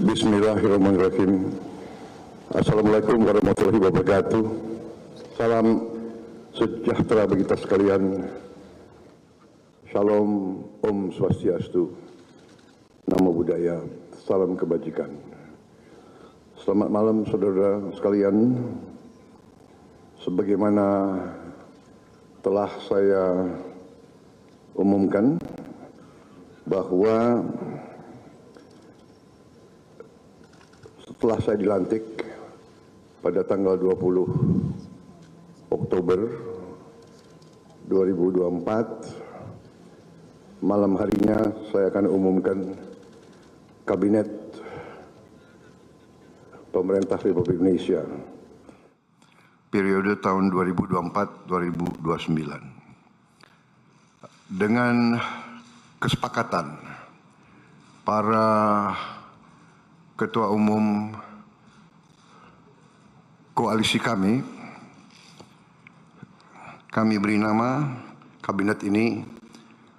Bismillahirrahmanirrahim. Assalamualaikum warahmatullahi wabarakatuh. Salam sejahtera bagi kita sekalian. Shalom, Om Swastiastu, Namo Buddhaya, salam kebajikan. Selamat malam saudara sekalian. Sebagaimana telah saya umumkan bahwa setelah saya dilantik pada tanggal 20 Oktober 2024, malam harinya saya akan umumkan Kabinet Pemerintah Republik Indonesia periode tahun 2024-2029 dengan kesepakatan para Ketua Umum koalisi kami beri nama kabinet ini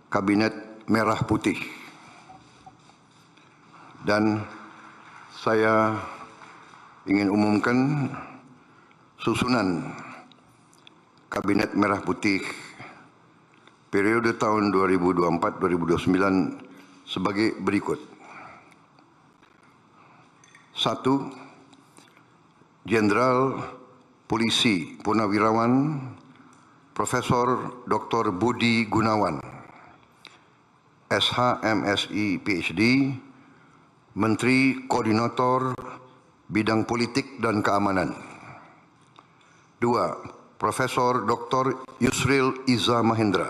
Kabinet Merah Putih. Dan saya ingin umumkan susunan Kabinet Merah Putih periode tahun 2024-2029 sebagai berikut. 1. Jenderal Polisi Purnawirawan Profesor Dr. Budi Gunawan, SH, MSI, PhD, Menteri Koordinator Bidang Politik dan Keamanan. 2. Profesor Dr. Yusril Iza Mahendra,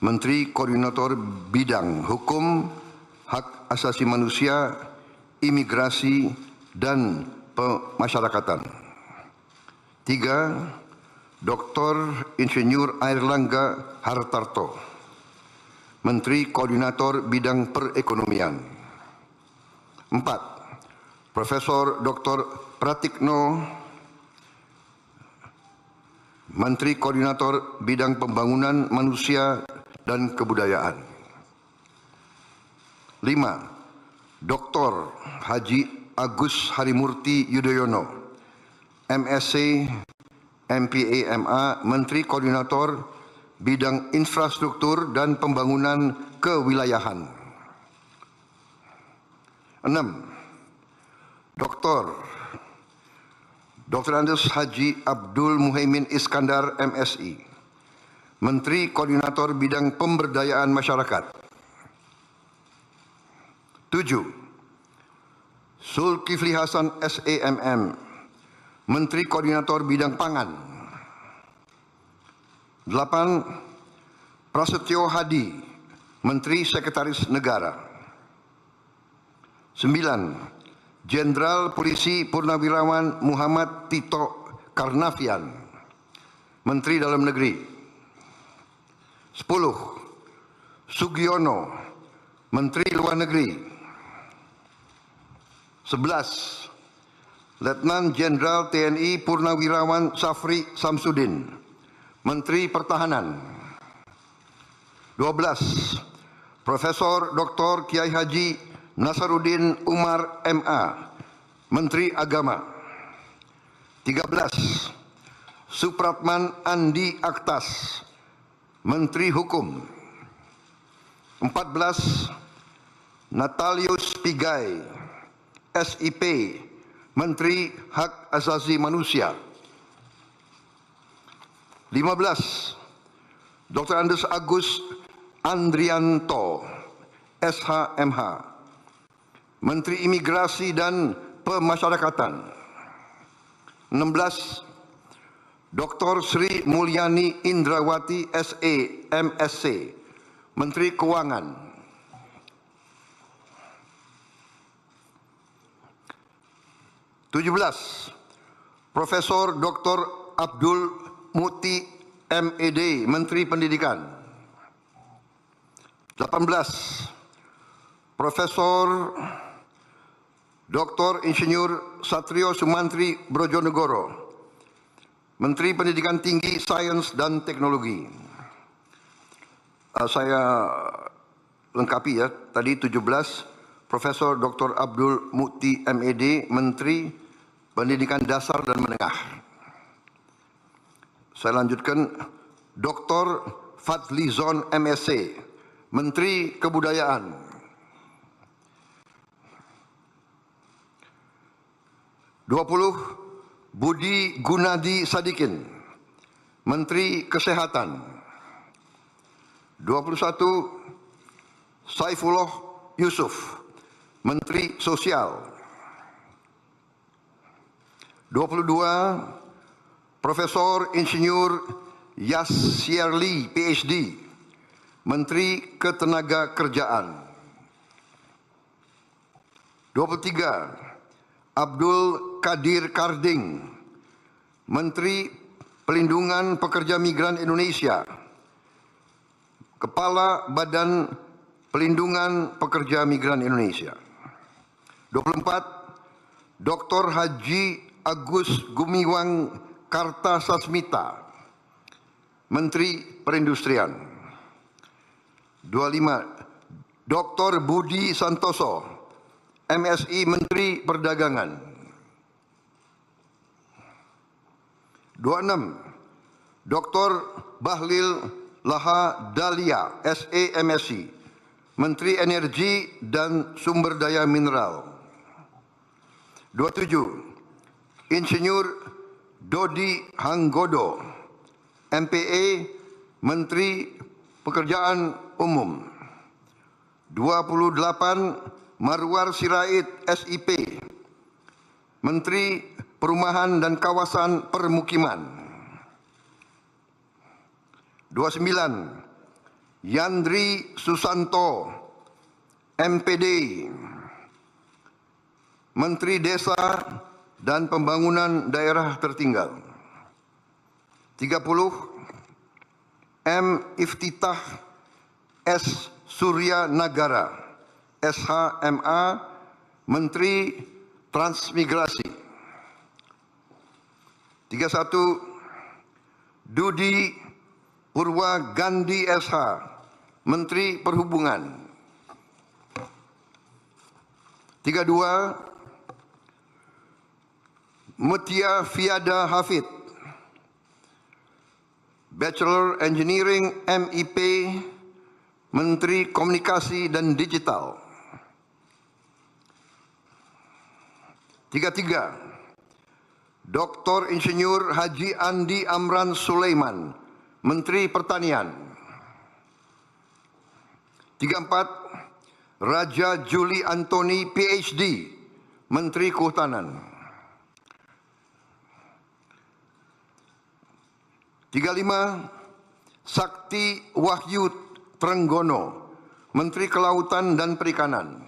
Menteri Koordinator Bidang Hukum, Hak Asasi Manusia, Imigrasi dan Pemasyarakatan. 3. Dr. Insinyur Airlangga Hartarto, Menteri Koordinator Bidang Perekonomian. 4. Profesor Dr. Pratikno, Menteri Koordinator Bidang Pembangunan Manusia dan Kebudayaan. 5. Dr. Haji Agus Harimurti Yudhoyono, MSc, MPA, MA, Menteri Koordinator Bidang Infrastruktur dan Pembangunan Kewilayahan. 6. Dr. Andes Haji Abdul Muhaimin Iskandar, MSI, Menteri Koordinator Bidang Pemberdayaan Masyarakat. 7. Zulkifli Hasan, SEMM, Menteri Koordinator Bidang Pangan. 8. Prasetyo Hadi, Menteri Sekretaris Negara. 9. Jenderal Polisi Purnawirawan Muhammad Tito Karnavian, Menteri Dalam Negeri. 10. Sugiono, Menteri Luar Negeri. 11. Letnan Jenderal TNI Purnawirawan Safri Samsudin, Menteri Pertahanan. 12. Profesor Dr. Kiai Haji Nasaruddin Umar MA, Menteri Agama. 13. Supratman Andi Aktas, Menteri Hukum. 14. Natalius Pigai, SIP, Menteri Hak Asasi Manusia. 15. Dr. Andes Agus Andrianto, SHMH, Menteri Imigrasi dan Pemasyarakatan. 16. Dr. Sri Mulyani Indrawati, SE, MSc, Menteri Keuangan. 17. Profesor Dr. Abdul Muti, MED, Menteri Pendidikan. 18. Profesor Dr. Insinyur Satrio Sumantri Brojonegoro, Menteri Pendidikan Tinggi, Sains dan Teknologi. Saya lengkapi ya, tadi 17 Profesor Dr. Abdul Mukti MED, Menteri Pendidikan Dasar dan Menengah. Saya lanjutkan, Dr. Fadlizon MSc, Menteri Kebudayaan. 20, Budi Gunadi Sadikin, Menteri Kesehatan. 21, Saifullah Yusuf, Menteri Sosial. 22, Profesor Insinyur Yasyarli PhD, Menteri Ketenagakerjaan. 23, Abdul Qadir Karding, Menteri Pelindungan Pekerja Migran Indonesia, Kepala Badan Pelindungan Pekerja Migran Indonesia. 24, Dr. Haji Agus Gumiwang Kartasasmita, Menteri Perindustrian. 25, Dr. Budi Santoso, MSI, Menteri Perdagangan. 26, Dr. Bahlil Lahadalia, SE, MSI, Menteri Energi dan Sumber Daya Mineral. 27, Insinyur Dodi Hanggodo, MPE, Menteri Pekerjaan Umum. 28, Marwar Sirait, SIP, Menteri Perumahan dan Kawasan Permukiman. 29, Yandri Susanto, MPD, Menteri Desa dan Pembangunan Daerah Tertinggal. 30, M. Iftitah S. Surya Nagara, SHMA, Menteri Transmigrasi. 31, Dudi Purwa Gandhi SH, Menteri Perhubungan. 32, Mutia Fiada Hafid, Bachelor Engineering MIP, Menteri Komunikasi dan Digital. 33, Dr. Insinyur Haji Andi Amran Sulaiman, Menteri Pertanian. 34, Raja Juli Antoni PhD, Menteri Kehutanan. 35, Sakti Wahyu Trenggono, Menteri Kelautan dan Perikanan.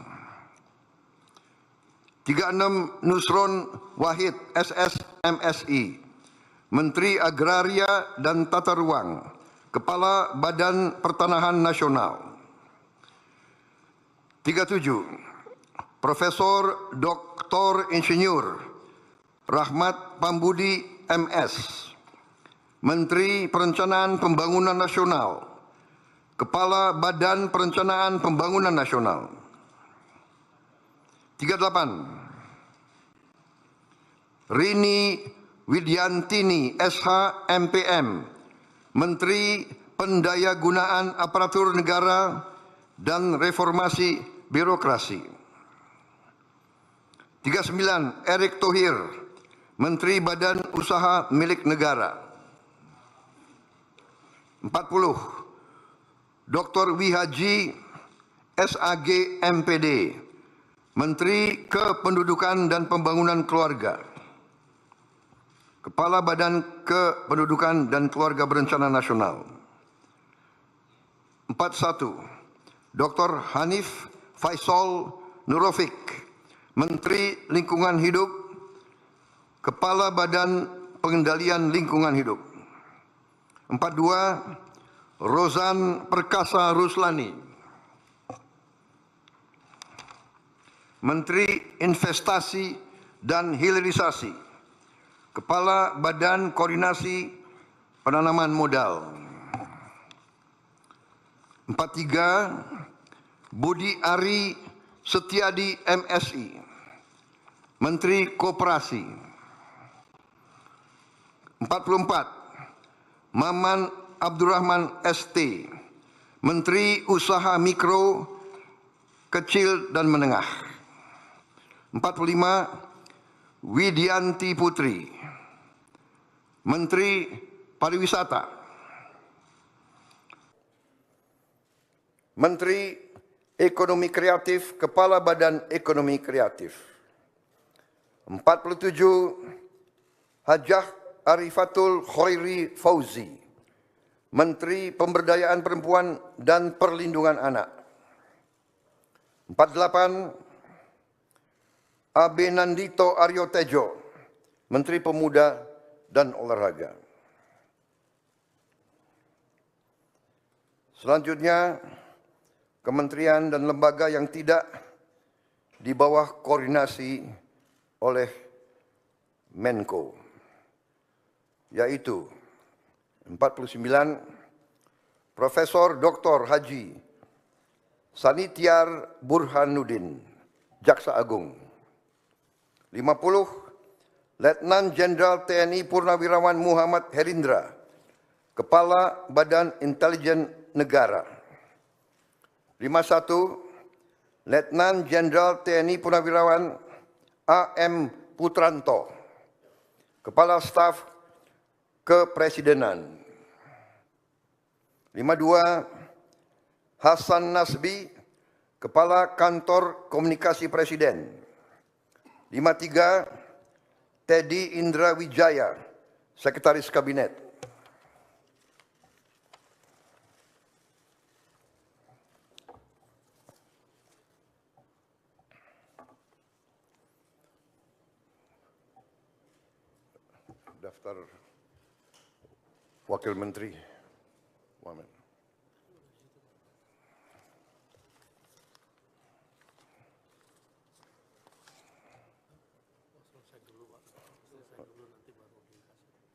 36, Nusron Wahid SS MSI, Menteri Agraria dan Tata Ruang, Kepala Badan Pertanahan Nasional. 37, Profesor Dr. Insinyur Rahmat Pambudi MS, Menteri Perencanaan Pembangunan Nasional, Kepala Badan Perencanaan Pembangunan Nasional. 38, Rini Widyantini SH MPM, Menteri Pendayagunaan Aparatur Negara dan Reformasi Birokrasi. 39, Erick Thohir, Menteri Badan Usaha Milik Negara. 40, Dr. Wihaji SAG MPD, Menteri Kependudukan dan Pembangunan Keluarga, Kepala Badan Kependudukan dan Keluarga Berencana Nasional. 41, Dr. Hanif Faisal Nurofik, Menteri Lingkungan Hidup, Kepala Badan Pengendalian Lingkungan Hidup. 42, Rozan Perkasa Ruslani, Menteri Investasi dan Hilirisasi, Kepala Badan Koordinasi Penanaman Modal. 43, Budi Ari Setiadi MSI, Menteri Koperasi. 44. Maman Abdurrahman ST, Menteri Usaha Mikro, Kecil dan Menengah. 45. Widianti Putri, Menteri Pariwisata. Menteri Ekonomi Kreatif, Kepala Badan Ekonomi Kreatif. 47. Hajah Arifatul Khairi Fauzi, Menteri Pemberdayaan Perempuan dan Perlindungan Anak. 48. Abenandito Aryo Tejo, Menteri Pemuda dan Olahraga. Selanjutnya, kementerian dan lembaga yang tidak di bawah koordinasi oleh Menko, yaitu 49. Profesor Dr. Haji Sanitiar Burhanuddin, Jaksa Agung. 50. Letnan Jenderal TNI Purnawirawan Muhammad Herindra, Kepala Badan Intelijen Negara. 51. Letnan Jenderal TNI Purnawirawan AM Putranto, Kepala Staf Kepresidenan. 52. Hasan Nasbi, Kepala Kantor Komunikasi Presiden. 53. Teddy Indra Wijaya, Sekretaris Kabinet. Daftar Wakil Menteri. Wamen.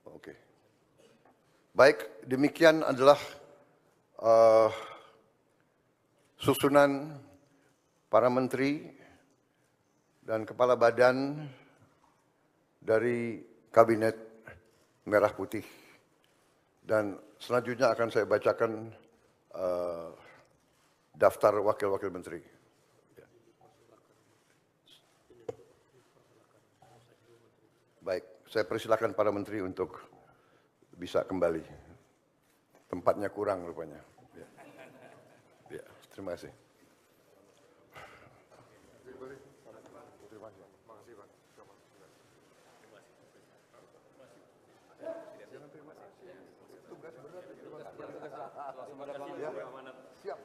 Oke. Baik, demikian adalah susunan para menteri dan kepala badan dari Kabinet Merah Putih. Dan selanjutnya akan saya bacakan daftar wakil-wakil menteri. Baik, saya persilakan para menteri untuk bisa kembali. Tempatnya kurang rupanya. Ya, terima kasih. Siap,